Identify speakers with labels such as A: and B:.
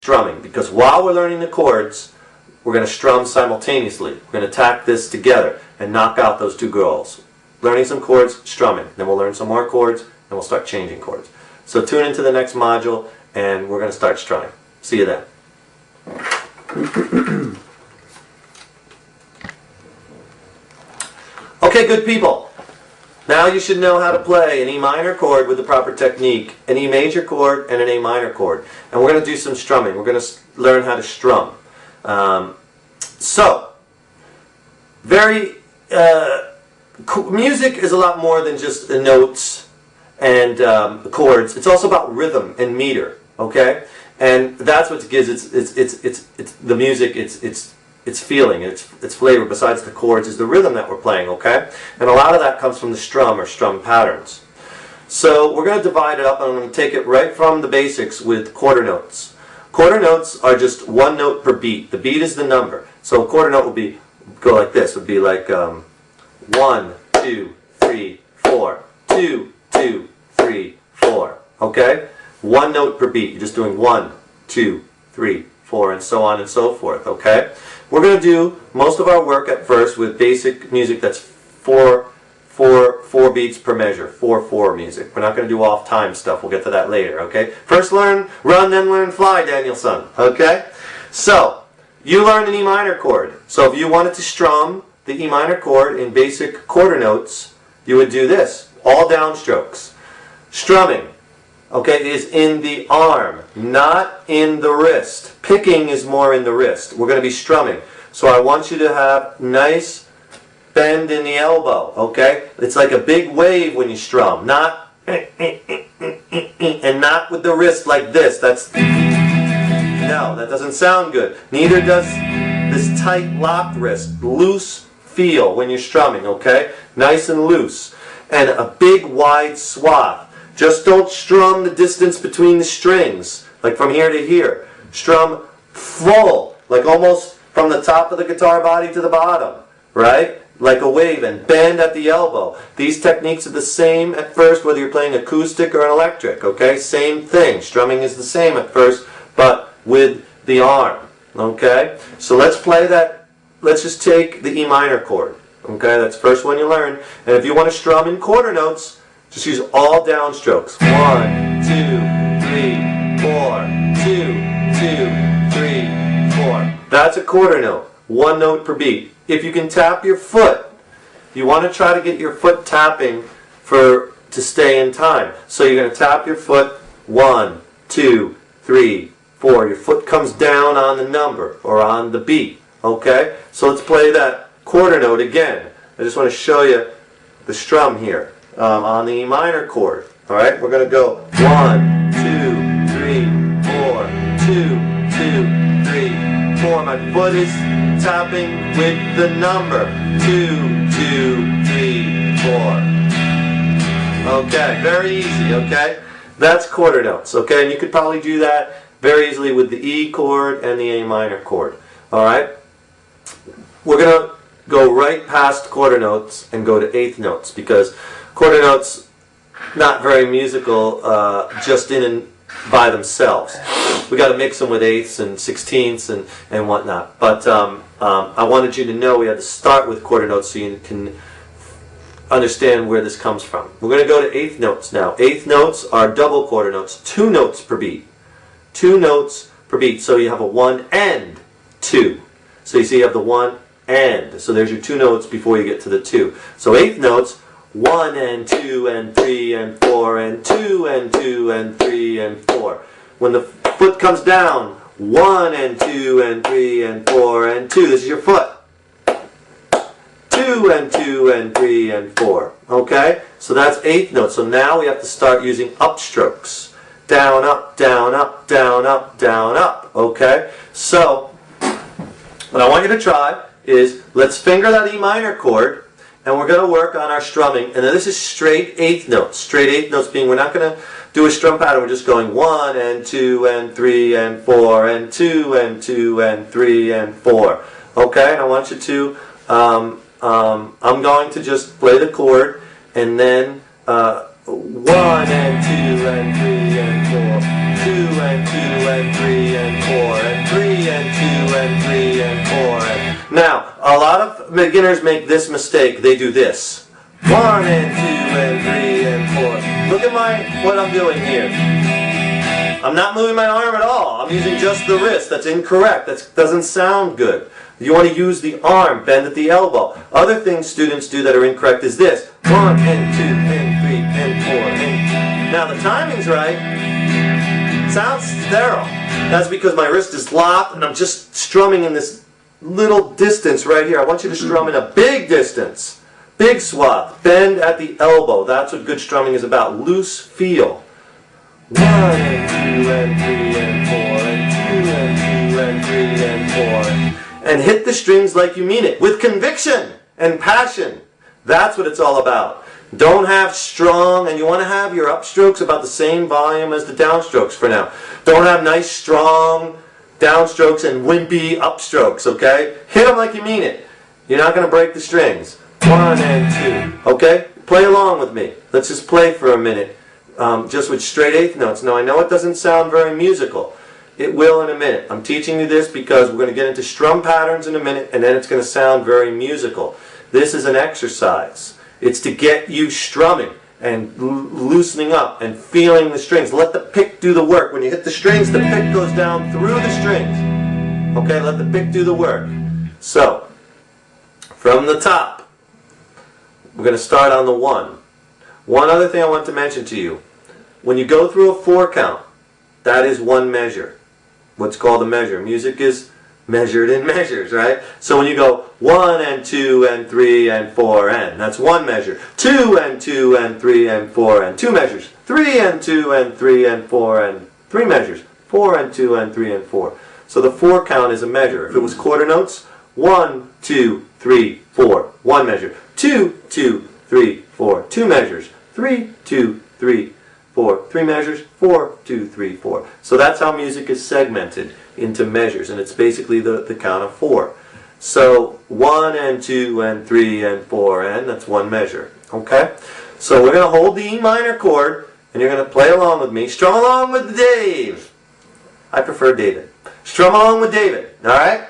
A: strumming, because while we're learning the chords, we're going to strum simultaneously. We're going to tack this together and knock out those two goals. Learning some chords, strumming. Then we'll learn some more chords, and we'll start changing chords. So tune into the next module, and we're going to start strumming. See you then. Okay, good people. Now you should know how to play an E minor chord with the proper technique, an E major chord, and an A minor chord. And we're going to do some strumming. We're going to learn how to strum. Music is a lot more than just the notes and the chords. It's also about rhythm and meter. Okay, and that's what gives it's the music. It's feeling, it's flavor, besides the chords, is the rhythm that we're playing, okay? And a lot of that comes from the strum or strum patterns. So we're going to divide it up, and I'm going to take it right from the basics with quarter notes. Quarter notes are just one note per beat. The beat is the number. So a quarter note would go like this. It would be like 1, 2, 3, 4. 2, 2, 3, 4. Okay? One note per beat. You're just doing 1, 2, 3, 4, and so on and so forth, okay? We're going to do most of our work at first with basic music that's four beats per measure, 4/4 music. We're not going to do off-time stuff. We'll get to that later, okay? First learn run, then learn fly, Danielson, okay? So, you learned an E minor chord. So if you wanted to strum the E minor chord in basic quarter notes, you would do this, all downstrokes. Strumming, okay, is in the arm, not in the wrist. Picking is more in the wrist. We're going to be strumming. So I want you to have nice bend in the elbow, okay? It's like a big wave when you strum, not and not with the wrist like this. No, that doesn't sound good. Neither does this tight locked wrist. Loose feel when you're strumming, okay? Nice and loose. And a big wide swath. Just don't strum the distance between the strings, like from here to here. Strum full, like almost from the top of the guitar body to the bottom, right? Like a wave, and bend at the elbow. These techniques are the same at first, whether you're playing acoustic or an electric, okay? Same thing. Strumming is the same at first, but with the arm, okay? So let's play that. Let's just take the E minor chord, okay? That's the first one you learn. And if you want to strum in quarter notes, just use all downstrokes. 1, 2, 3, 4. 2, 2, 3, 4. That's a quarter note. One note per beat. If you can tap your foot, you want to try to get your foot tapping to stay in time. So you're going to tap your foot. 1, 2, 3, 4. Your foot comes down on the number or on the beat. Okay? So let's play that quarter note again. I just want to show you the strum here. On the E minor chord. Alright, we're going to go 1, 2, 3, 4, 2, 2, 3, 4. My foot is tapping with the number 2, 2, 3, 4. Okay, very easy, okay? That's quarter notes, okay? And you could probably do that very easily with the E chord and the A minor chord. Alright? We're going to go right past quarter notes and go to eighth notes, because quarter notes, not very musical, just in and by themselves. We got to mix them with eighths and sixteenths and whatnot. But I wanted you to know we had to start with quarter notes so you can understand where this comes from. We're going to go to eighth notes now. Eighth notes are double quarter notes, 2 notes per beat. 2 notes per beat. So you have a 1 and 2. So you see you have the 1 and. So there's your 2 notes before you get to the 2. So eighth notes, 1 and 2 and 3 and 4 and 2 and 2 and 3 and 4. When the foot comes down, 1 and 2 and 3 and 4 and 2. This is your foot. 2 and 2 and 3 and 4. Okay? So that's eighth note. So now we have to start using upstrokes. Down, up, down, up, down, up, down, up. Okay? So what I want you to try is, let's finger that E minor chord, and we're going to work on our strumming. And then this is straight eighth notes. Straight eighth notes being, we're not going to do a strum pattern. We're just going 1 and 2 and 3 and 4 and 2 and 2 and 3 and 4. Okay? And I want you to, I'm going to just play the chord, and then 1 and 2 and 3 and 4, 2 and and 2 and 3 and 4 and 3 and 2 and 3 and 4 and... Now, a lot of beginners make this mistake. They do this. 1 and 2 and 3 and 4. Look at what I'm doing here. I'm not moving my arm at all. I'm using just the wrist. That's incorrect. That doesn't sound good. You want to use the arm, bend at the elbow. Other things students do that are incorrect is this. 1 and 2 and 3 and 4 and... Now the timing's right. Sounds sterile. That's because my wrist is locked and I'm just strumming in this little distance right here. I want you to strum in a big distance. Big swath. Bend at the elbow. That's what good strumming is about. Loose feel. 1 and 2 and 3 and 4 and 2 and 2 and 3 and 4. And hit the strings like you mean it, with conviction and passion. That's what it's all about. Don't have strong, and you want to have your upstrokes about the same volume as the downstrokes for now. Don't have nice, strong downstrokes and wimpy upstrokes, okay? Hit them like you mean it. You're not going to break the strings. 1 and 2, okay? Play along with me. Let's just play for a minute, just with straight eighth notes. Now, I know it doesn't sound very musical. It will in a minute. I'm teaching you this because we're going to get into strum patterns in a minute, and then it's going to sound very musical. This is an exercise. It's to get you strumming and loosening up and feeling the strings. Let the pick do the work. When you hit the strings, the pick goes down through the strings. Okay, let the pick do the work. So, from the top, we're going to start on the 1. One other thing I want to mention to you. When you go through a 4 count, that is one measure. What's called a measure. Music is measured in measures, right? So when you go 1 and 2 and 3 and 4 and, that's one measure. 2 and 2 and 3 and 4 and, 2 measures. 3 and 2 and 3 and 4 and, 3 measures. 4 and 2 and 3 and 4. So the 4 count is a measure. If it was quarter notes, 1, 2, 3, 4, one measure. 2, 2, 3, 4, 2 measures. 3, 2, 3, 4, 3 measures, 4, 2, 3, 4. So that's how music is segmented into measures, and it's basically the count of 4. So 1 and 2 and 3 and 4 and, that's one measure. Okay? So we're going to hold the E minor chord, and you're going to play along with me. Strum along with Dave. I prefer David. Strum along with David. Alright?